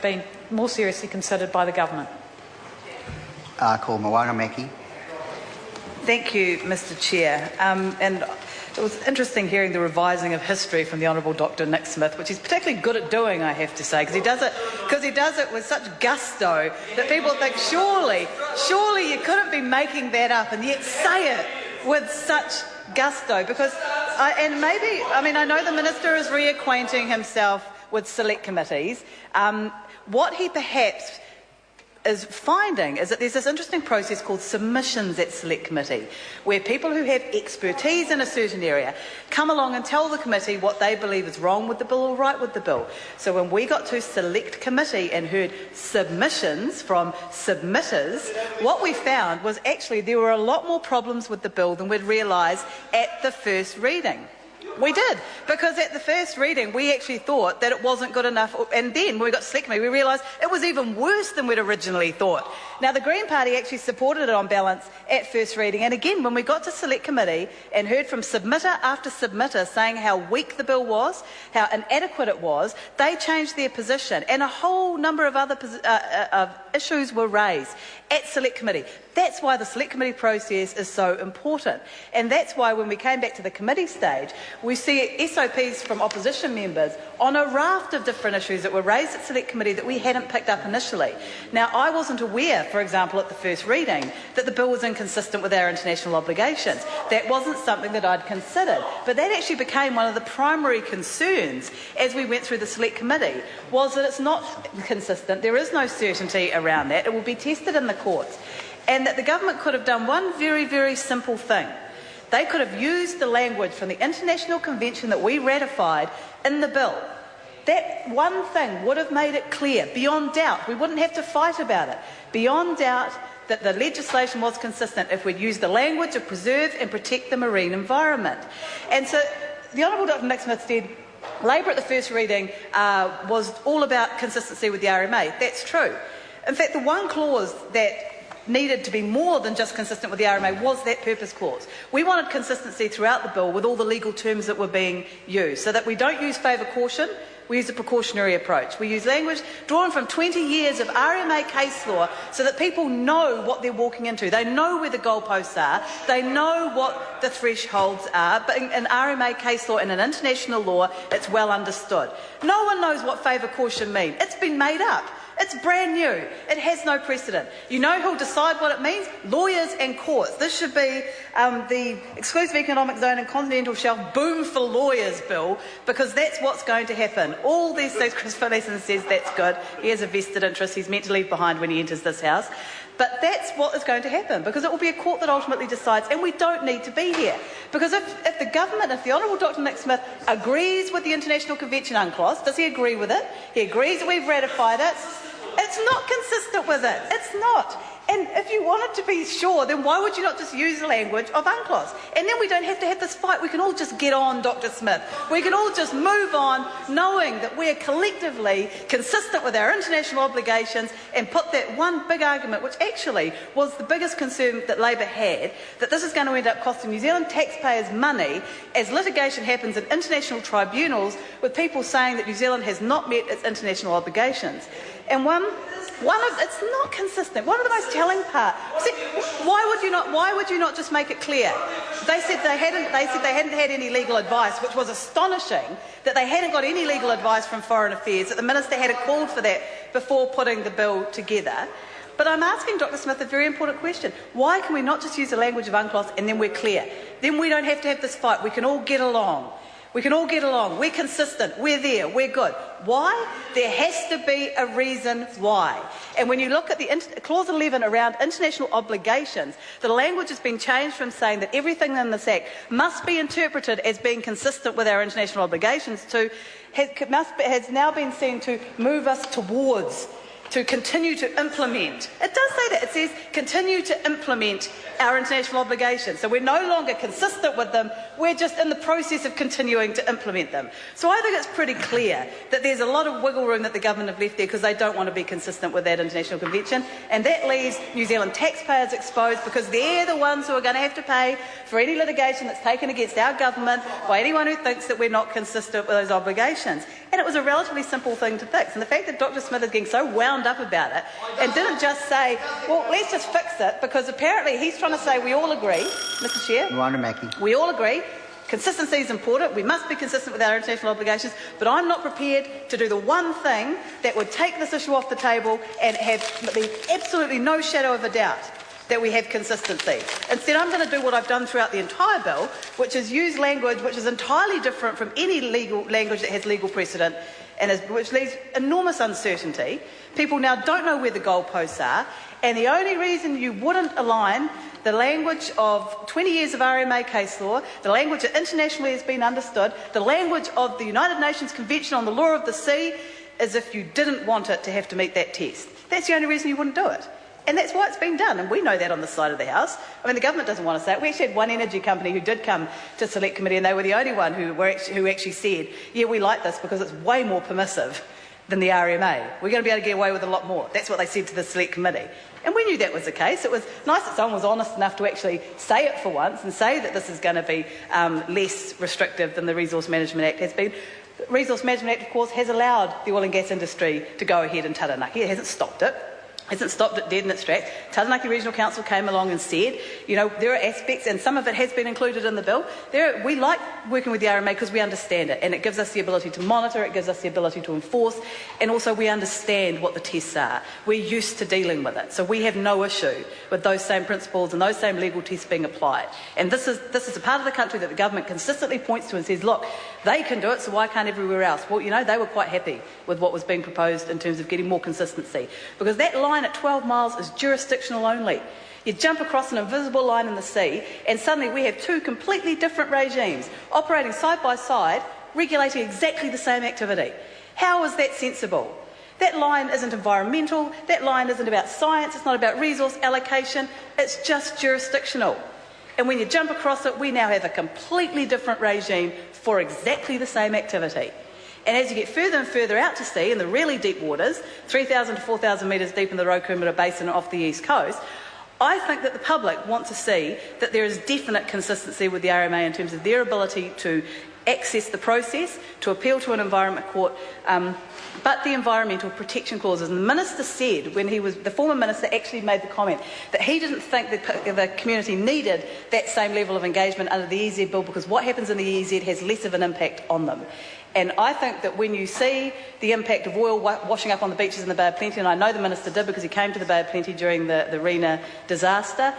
been more seriously considered by the government? Ko Moana-Maki. Thank you, Mr. Chair. And it was interesting hearing the revising of history from the Honourable Dr. Nick Smith, which he's particularly good at doing, I have to say, because he does it with such gusto that people think, surely you couldn't be making that up and yet say it with such gusto. Because, I know the Minister is reacquainting himself with select committees. What he perhaps is finding is that there's this interesting process called submissions at select committee, where people who have expertise in a certain area come along and tell the committee what they believe is wrong with the bill or right with the bill. So when we got to select committee and heard submissions from submitters, what we found was actually there were a lot more problems with the bill than we'd realised at the first reading. We did, because at the first reading we actually thought that it wasn't good enough, and then when we got to select committee we realised it was even worse than we'd originally thought. Now the Green Party actually supported it on balance at first reading, and again when we got to select committee and heard from submitter after submitter saying how weak the bill was, how inadequate it was, they changed their position, and a whole number of other issues were raised at select committee. That's why the select committee process is so important, and that's why when we came back to the committee stage we see SOPs from opposition members on a raft of different issues that were raised at select committee that we hadn't picked up initially. Now I wasn't aware, for example, at the first reading that the bill was inconsistent with our international obligations. That wasn't something that I'd considered, but that actually became one of the primary concerns as we went through the select committee, was that it's not consistent, there is no certainty around that, it will be tested in the courts, and that the government could have done one very, very simple thing. They could have used the language from the International Convention that we ratified in the bill. That one thing would have made it clear, beyond doubt, we wouldn't have to fight about it, beyond doubt that the legislation was consistent if we'd used the language of preserve and protect the marine environment. And so the Honourable Dr. Nick Smith said Labor at the first reading was all about consistency with the RMA. That's true. In fact, the one clause that needed to be more than just consistent with the RMA was that purpose clause. We wanted consistency throughout the bill with all the legal terms that were being used, so that we don't use favour caution, we use a precautionary approach. We use language drawn from 20 years of RMA case law so that people know what they're walking into. They know where the goalposts are, they know what the thresholds are, but in RMA case law and in international law it's well understood. No one knows what favour caution means. It's been made up. It's brand new. It has no precedent. You know who'll decide what it means? Lawyers and courts. This should be the Exclusive Economic Zone and Continental Shelf boom for lawyers bill, because that's what's going to happen. All these things, Chris Finlayson says that's good. He has a vested interest he's meant to leave behind when he enters this House. But that's what is going to happen, because it will be a court that ultimately decides, and we don't need to be here. Because if the government, if the Honourable Dr. Nick Smith agrees with the International Convention UNCLOS, does he agree with it? He agrees that we've ratified it. It's not consistent with it. It's not. And if you wanted to be sure, then why would you not just use the language of UNCLOS? And then we don't have to have this fight. We can all just get on, Dr. Smith. We can all just move on, knowing that we're collectively consistent with our international obligations, and put that one big argument, which actually was the biggest concern that Labor had, that this is going to end up costing New Zealand taxpayers money as litigation happens in international tribunals with people saying that New Zealand has not met its international obligations. And it's not consistent. One of the most telling parts. Why would you not just make it clear? They said they hadn't had any legal advice, which was astonishing. That they hadn't got any legal advice from Foreign Affairs. That the Minister had called for that before putting the bill together. But I'm asking Dr. Smith a very important question. Why can we not just use the language of UNCLOS and then we're clear? Then we don't have to have this fight. We can all get along. We can all get along. We're consistent. We're there. We're good. Why? There has to be a reason why. And when you look at the Clause 11 around international obligations, the language has been changed from saying that everything in this Act must be interpreted as being consistent with our international obligations to has now been seen to move us towards, to continue to implement. It does say that. It says continue to implement our international obligations. So we're no longer consistent with them, we're just in the process of continuing to implement them. So I think it's pretty clear that there's a lot of wiggle room that the government have left there because they don't want to be consistent with that international convention, and that leaves New Zealand taxpayers exposed, because they're the ones who are going to have to pay for any litigation that's taken against our government by anyone who thinks that we're not consistent with those obligations. And And it was a relatively simple thing to fix. And the fact that Dr. Smith is getting so wound up about it and didn't just say, well, let's just fix it, because apparently he's trying to say we all agree, Mr. Chair, we all agree, consistency is important, we must be consistent with our international obligations, but I'm not prepared to do the one thing that would take this issue off the table and have absolutely no shadow of a doubt that we have consistency. Instead, I'm going to do what I've done throughout the entire bill, which is use language which is entirely different from any legal language that has legal precedent, and which leaves enormous uncertainty. People now don't know where the goalposts are, and the only reason you wouldn't align the language of 20 years of RMA case law, the language that internationally has been understood, the language of the United Nations Convention on the Law of the Sea, is if you didn't want it to have to meet that test. That's the only reason you wouldn't do it. And that's why it's been done, and we know that on this side of the House. I mean, the government doesn't want to say it. We actually had one energy company who did come to Select Committee, and they were the only one who actually said, yeah, we like this because it's way more permissive than the RMA. We're going to be able to get away with a lot more. That's what they said to the Select Committee. And we knew that was the case. It was nice that someone was honest enough to actually say it for once and say that this is going to be less restrictive than the Resource Management Act has been. The Resource Management Act, of course, has allowed the oil and gas industry to go ahead in Taranaki. It hasn't stopped it. Hasn't stopped it dead in its tracks. Taranaki Regional Council came along and said, you know, there are aspects, and some of it has been included in the bill. We like working with the RMA because we understand it, and it gives us the ability to monitor, it gives us the ability to enforce, and also we understand what the tests are. We're used to dealing with it, so we have no issue with those same principles and those same legal tests being applied. And this is a part of the country that the government consistently points to and says, look, they can do it, so why can't everywhere else? Well, you know, they were quite happy with what was being proposed in terms of getting more consistency, because that line at 12 miles is jurisdictional only. You jump across an invisible line in the sea and suddenly we have two completely different regimes operating side by side, regulating exactly the same activity. How is that sensible? That line isn't environmental, that line isn't about science, it's not about resource allocation, it's just jurisdictional. And when you jump across it, we now have a completely different regime for exactly the same activity. And as you get further and further out to sea in the really deep waters, 3,000 to 4,000 metres deep in the Rokumura Basin off the east coast, I think that the public want to see that there is definite consistency with the RMA in terms of their ability to access the process, to appeal to an environment court, but the environmental protection clauses. And the minister said, the former minister actually made the comment that he didn't think the community needed that same level of engagement under the EZ bill because what happens in the EZ has less of an impact on them. And I think that when you see the impact of oil washing up on the beaches in the Bay of Plenty, and I know the minister did because he came to the Bay of Plenty during the Rena disaster,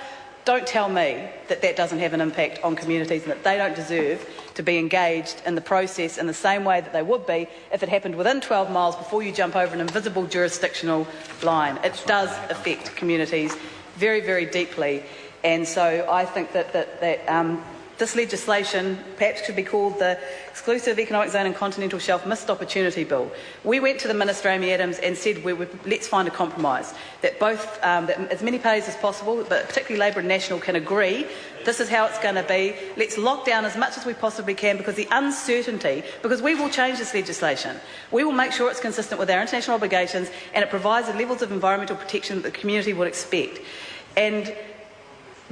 don't tell me that that doesn't have an impact on communities and that they don't deserve to be engaged in the process in the same way that they would be if it happened within 12 miles before you jump over an invisible jurisdictional line. It does affect communities very, very deeply. And so I think that this legislation perhaps could be called the Exclusive Economic Zone and Continental Shelf Missed Opportunity Bill. We went to the Minister, Amy Adams, and said, let's find a compromise, that that as many parties as possible, but particularly Labor and National, can agree this is how it's going to be. Let's lock down as much as we possibly can, because the uncertainty, because we will change this legislation. We will make sure it's consistent with our international obligations and it provides the levels of environmental protection that the community would expect. And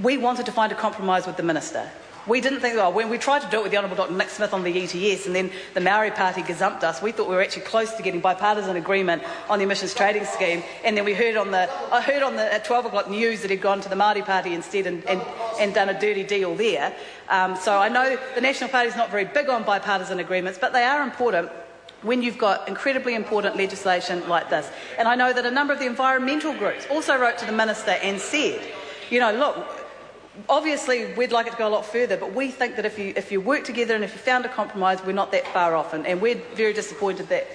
we wanted to find a compromise with the Minister. We didn't think, when we tried to do it with the Honourable Dr Nick Smith on the ETS and then the Maori Party gazumped us, we thought we were actually close to getting bipartisan agreement on the emissions trading scheme, and then I heard on the at 12 o'clock news that he'd gone to the Māori Party instead and done a dirty deal there. So I know the National Party is not very big on bipartisan agreements, but they are important when you've got incredibly important legislation like this. And I know that a number of the environmental groups also wrote to the Minister and said, you know, look, obviously we'd like it to go a lot further, but we think that if you work together and if you found a compromise, we're not that far off, and we're very disappointed that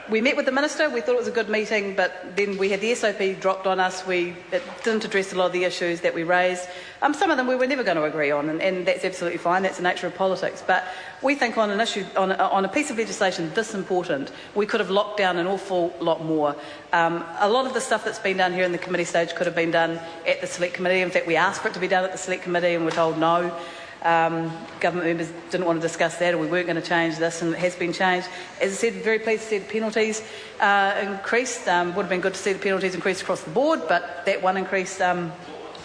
we met with the Minister. We thought it was a good meeting, but then we had the SOP dropped on us. It didn't address a lot of the issues that we raised. Some of them we were never going to agree on, and that's absolutely fine. That's the nature of politics. But we think on an issue, on a piece of legislation this important, we could have locked down an awful lot more. A lot of the stuff that's been done here in the committee stage could have been done at the Select Committee. In fact, we asked for it to be done at the Select Committee and were told no. Government members didn't want to discuss that, or we weren't going to change this, and it has been changed. As I said, very pleased to see the penalties increased. Would have been good to see the penalties increased across the board, but that one increase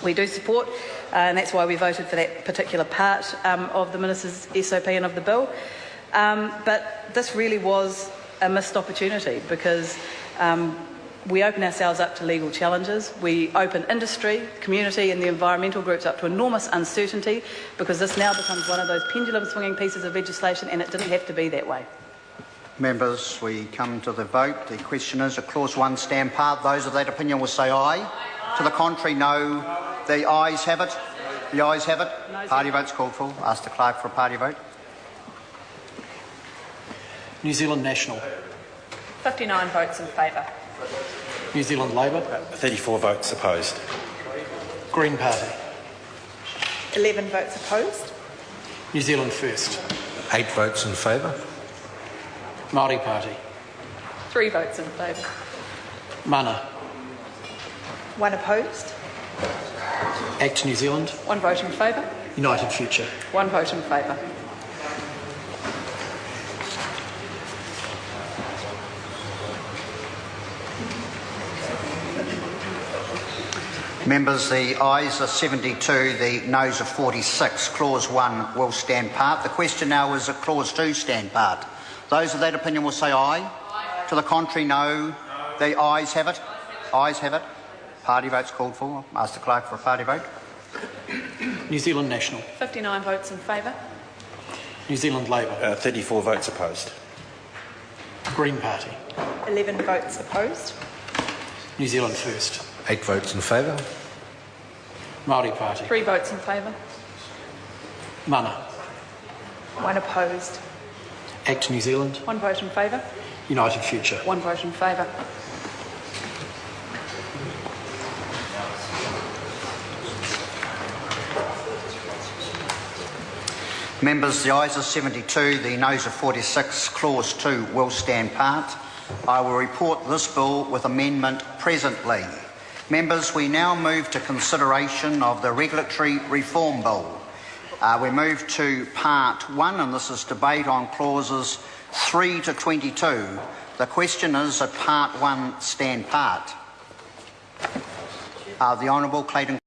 we do support, and that's why we voted for that particular part of the Minister's SOP and of the bill. But this really was a missed opportunity because we open ourselves up to legal challenges. We open industry, community and the environmental groups up to enormous uncertainty because this now becomes one of those pendulum swinging pieces of legislation, and it didn't have to be that way. Members, we come to the vote. The question is, at Clause 1 stand part. Those of that opinion will say aye. To the contrary, no. The ayes have it. The ayes have it. Party vote's called for. Ask the clerk for a party vote. New Zealand National. 59 votes in favour. New Zealand Labour. 34 votes opposed. Green Party. 11 votes opposed. New Zealand First. 8 votes in favour. Māori Party. 3 votes in favour. Mana. 1 opposed. Act New Zealand. 1 vote in favour. United Future. 1 vote in favour. Members, the ayes are 72, the noes are 46. Clause 1 will stand part. The question now is, at Clause 2 stand part. Those of that opinion will say aye. To the contrary, no. The ayes have it. Ayes have it. Party vote's called for. Ask the clerk for a party vote. New Zealand National. 59 votes in favour. New Zealand Labour. 34 votes opposed. Green Party. 11 votes opposed. New Zealand First. 8 votes in favour. Māori Party. 3 votes in favour. Mana. 1 opposed. Act New Zealand. 1 vote in favour. United Future. 1 vote in favour. Members, the ayes are 72, the noes are 46. Clause 2 will stand part. I will report this bill with amendment presently. Members, we now move to consideration of the Regulatory Reform Bill. We move to Part 1, and this is debate on clauses 3 to 22. The question is, at Part 1 stand part. The Honourable Clayton